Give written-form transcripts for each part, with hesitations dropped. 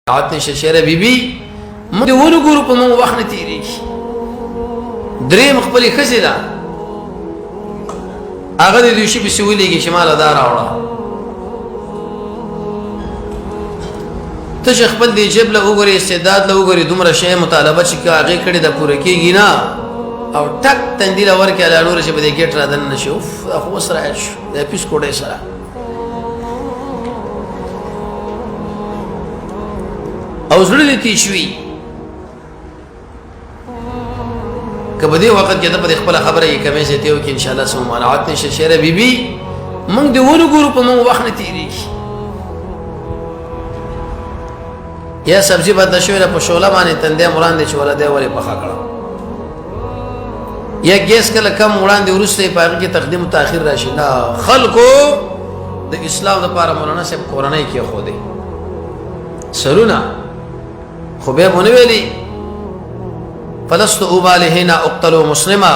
عاتن ششره بیبي موږ ونه ګورو په موږ وخت نه تیریږي. دریم خپلې ښځې ده هغه د دوی شي پسې ولېږي چې ماله دا راوړه. ته چې خپل دې جیب له وګورې استعداد له وګورې دومره شی مطالبه چې هغې کړې ده پوره کېږي نه او ټک تندي له ورکې الاړوره چې په دې ګېټ را دننه شي اوف دا خو اوس راهیر شو دا پیس کوډۍ سره او زړه دې تېز شوي که په دې وخت کې ته په دې خپله خبره یې کمی زیاتې وکړي انشاءالله څه ممانعت نشته. شیره بیبي موږ دې ونه ګورو په موږ وخت نه تېرېږي. یا سبزي بده شوې ده په شوله باندې تندی وړاندې چې ولا دی ولې پخه کړه یا ګیس کله کم وړاندې وروسته یې په هغې کې تقدیم و تاخیر را شي. نه خلکو د اسلام دپاره مولانا صاحب کورنۍ کېښودې سرونه خو بیا مو نه ویلي فلست أبالي هنا أقتل مسلما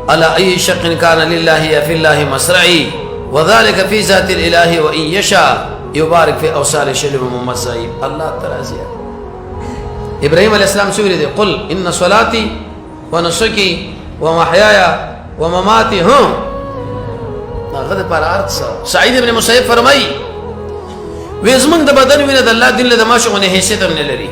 على أي شق كان لله في الله مسرعي وذلك في ذات الإله وإن يشاء يبارك في أوصال شلم ممزعي. الله ترازي إبراهيم عليه السلام سوري دي قل إن صلاتي ونسكي ومحياي ومماتي هم غد پر ارض سعيد بن مسيب فرمای وزمن د بدن وینه د الله دین له دماشه غو نه حیثیت هم نه لري.